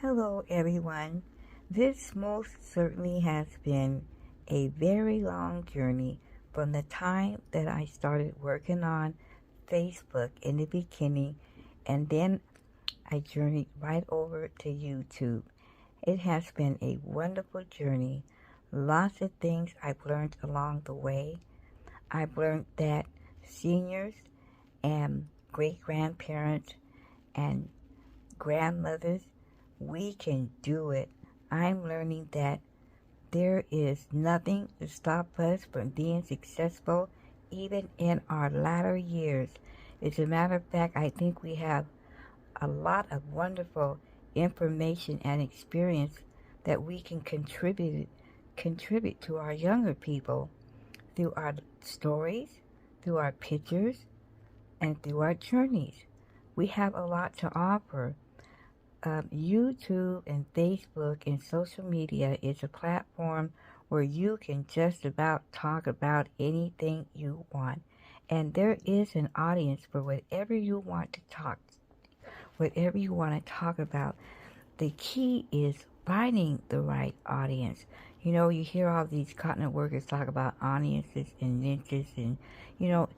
Hello, everyone. This most certainly has been a very long journey from the time that I started working on Facebook in the beginning, and then I journeyed right over to YouTube. It has been a wonderful journey. Lots of things I've learned along the way. I've learned that seniors and great grandparents and grandmothers, we can do it. I'm learning that there is nothing to stop us from being successful even in our latter years. As a matter of fact, I think we have a lot of wonderful information and experience that we can contribute to our younger people through our stories, through our pictures, and through our journeys. We have a lot to offer. YouTube and Facebook and social media is a platform where you can just about talk about anything you want. And there is an audience for whatever you want to talk about. The key is finding the right audience. You know, you hear all these continent workers talk about audiences and niches, and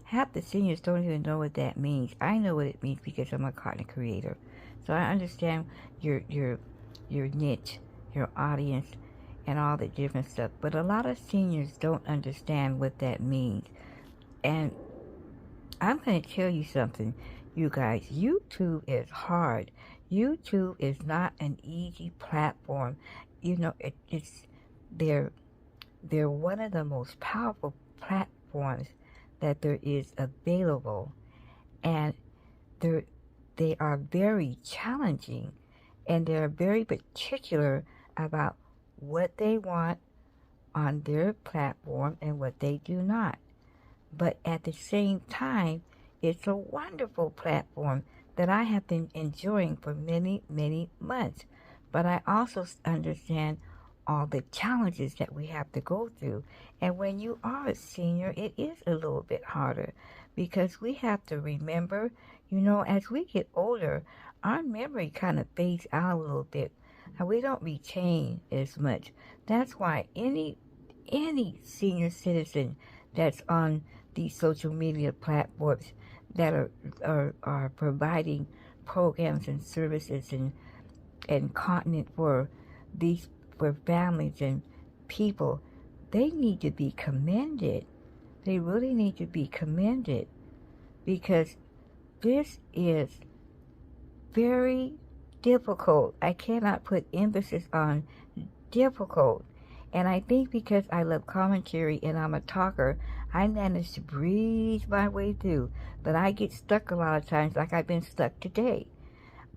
half the seniors don't even know what that means. I know what it means because I'm a content creator, so I understand your niche, your audience, and all the different stuff. But a lot of seniors don't understand what that means, and I'm going to tell you something, you guys. YouTube is hard. YouTube is not an easy platform. They're one of the most powerful platforms that there is available, and they are very challenging, and they're very particular about what they want on their platform and what they do not. But at the same time, it's a wonderful platform that I have been enjoying for many, many months. But I also understand all the challenges that we have to go through. And when you are a senior, it is a little bit harder because we have to remember, as we get older, our memory kind of fades out a little bit. And we don't retain as much. That's why any senior citizen that's on these social media platforms that are providing programs and services and content for families and people, they need to be commended. They really need to be commended because this is very difficult. I cannot put emphasis on difficult. And I think because I love commentary and I'm a talker, I manage to breeze my way through. But I get stuck a lot of times, like I've been stuck today.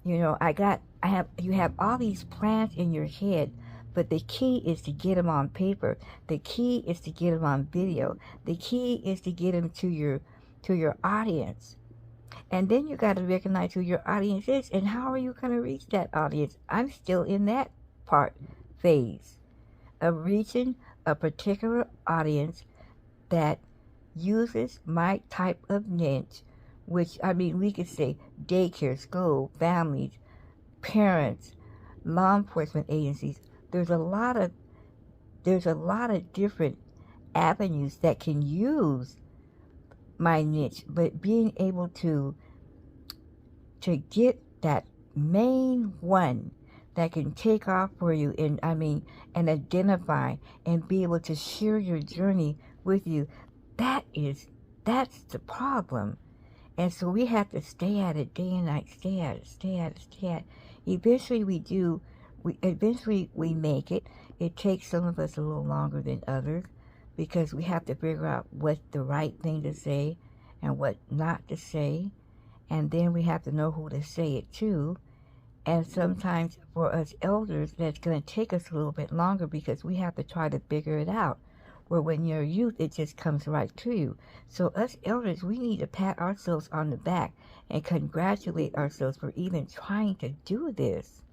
You have all these plans in your head, but the key is to get them on paper. The key is to get them on video. The key is to get them to your audience. And then you got to recognize who your audience is and how are you going to reach that audience. I'm still in that phase of reaching a particular audience that uses my type of niche, which, we could say daycare, school, families, parents, law enforcement agencies. There's a lot of different avenues that can use my niche, but being able to get that main one that can take off for you and identify and be able to share your journey with you, that's the problem. And so we have to stay at it day and night, stay at it. Eventually we make it. It takes some of us a little longer than others because we have to figure out what's the right thing to say and what not to say. And then we have to know who to say it to. And sometimes for us elders, that's going to take us a little bit longer because we have to try to figure it out. Where when you're a youth, it just comes right to you. So us elders, we need to pat ourselves on the back and congratulate ourselves for even trying to do this.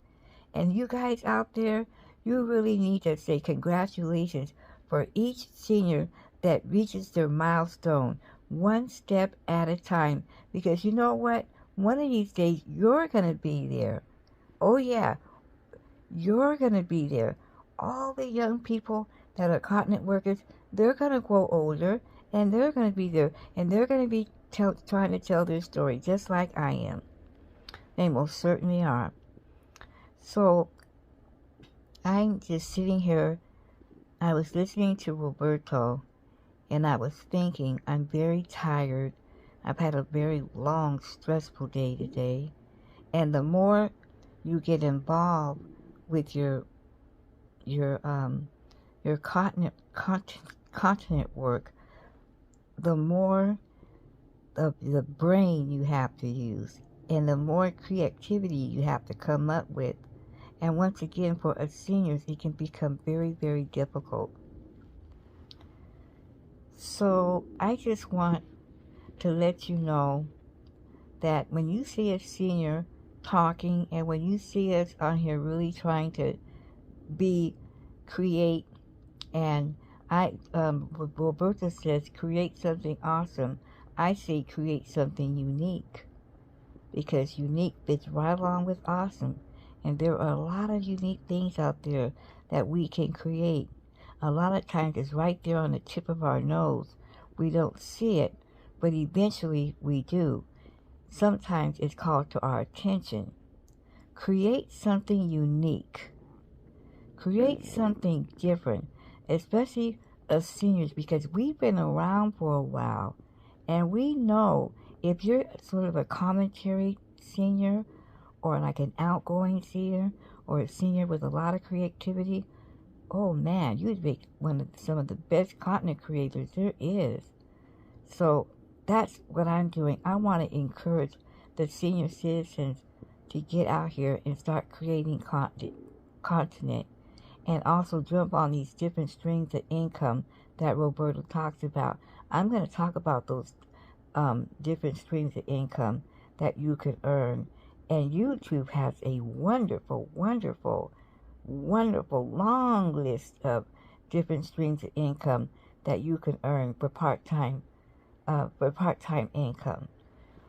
And you guys out there, you really need to say congratulations for each senior that reaches their milestone, one step at a time. Because you know what? One of these days, you're going to be there. Oh, yeah. You're going to be there. All the young people that are continent workers, they're going to grow older, and they're going to be there, and they're going to be trying to tell their story just like I am. They most certainly are. So I'm just sitting here. I was listening to Roberto, and I was thinking, I'm very tired. I've had a very long, stressful day today. And the more you get involved with your continent work, the more of the brain you have to use, and the more creativity you have to come up with. And once again, for us seniors, it can become very, very difficult. So I just want to let you know that when you see a senior talking, and when you see us on here really trying to create, and Roberta says create something awesome, I say create something unique, because unique fits right along with awesome. And there are a lot of unique things out there that we can create. A lot of times it's right there on the tip of our nose. We don't see it, but eventually we do. Sometimes it's called to our attention. Create something unique. Create something different, especially us seniors, because we've been around for a while, and we know if you're sort of a commentary senior, or like an outgoing senior, or a senior with a lot of creativity, oh man, you'd be some of the best content creators there is. So that's what I'm doing. I want to encourage the senior citizens to get out here and start creating content, and also jump on these different streams of income that Roberto talks about. I'm going to talk about those different streams of income that you could earn. And YouTube has a wonderful, wonderful, wonderful long list of different streams of income that you can earn for part-time income.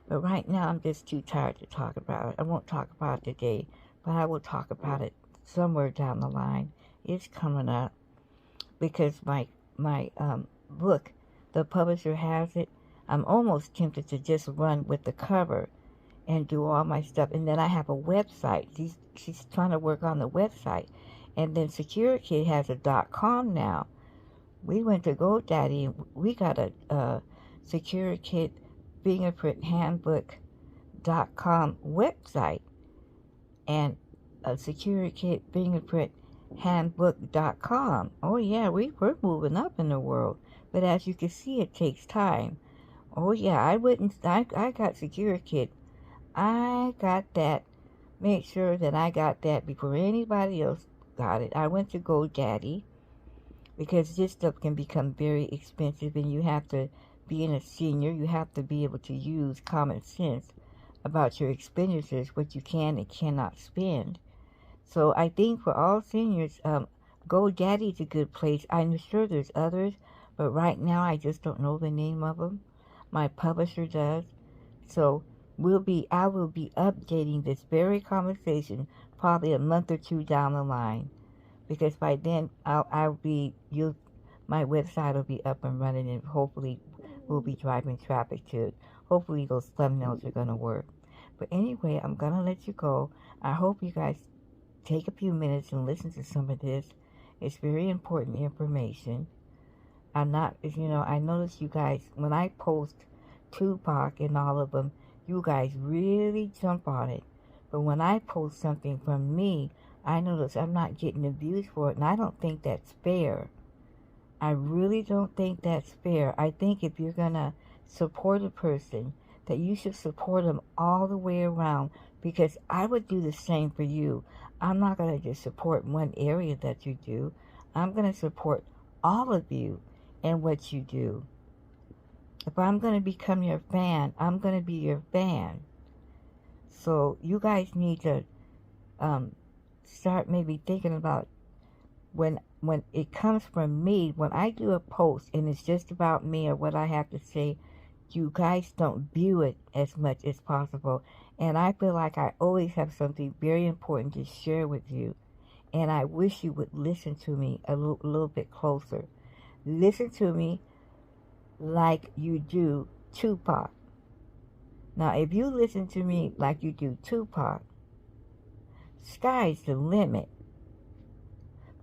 But right now I'm just too tired to talk about it. I won't talk about it today, but I will talk about it somewhere down the line. It's coming up, because my book, the publisher has it. I'm almost tempted to just run with the cover and do all my stuff. And then I have a website. She's trying to work on the website. And then SecuriKid has a .com now. We went to GoDaddy and we got a SecuriKid fingerprint handbook.com website, and a SecuriKid fingerprint handbook.com. Oh yeah, we're moving up in the world. But as you can see, it takes time. Oh yeah, I got SecuriKid. I got that. Make sure that I got that before anybody else got it. I went to GoDaddy, because this stuff can become very expensive, and you have to, being a senior, you have to be able to use common sense about your expenditures, what you can and cannot spend. So I think for all seniors, GoDaddy's a good place. I'm sure there's others, but right now I just don't know the name of them. My publisher does. So I will be updating this very conversation probably a month or two down the line, because by then my website will be up and running, and hopefully we'll be driving traffic to it. Hopefully those thumbnails are going to work. But anyway, I'm going to let you go. I hope you guys take a few minutes and listen to some of this. It's very important information. I notice you guys, when I post Tupac and all of them, you guys really jump on it. But when I post something from me, I notice I'm not getting the views for it, and I don't think that's fair. I really don't think that's fair. I think if you're going to support a person, that you should support them all the way around, because I would do the same for you. I'm not going to just support one area that you do. I'm going to support all of you and what you do. If I'm going to become your fan, I'm going to be your fan. So you guys need to start maybe thinking about, when it comes from me, when I do a post and it's just about me or what I have to say, you guys don't view it as much as possible. And I feel like I always have something very important to share with you. And I wish you would listen to me a little bit closer. Listen to me like you do Tupac. Now, if you listen to me like you do Tupac, sky's the limit.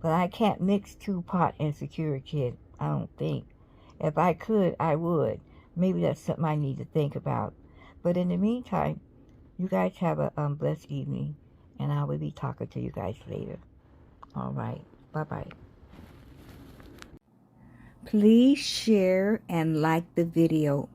But I can't mix Tupac and Secure Kid, I don't think. If I could, I would. Maybe that's something I need to think about. But in the meantime, you guys have a blessed evening, and I will be talking to you guys later. All right. Bye-bye. Please share and like the video.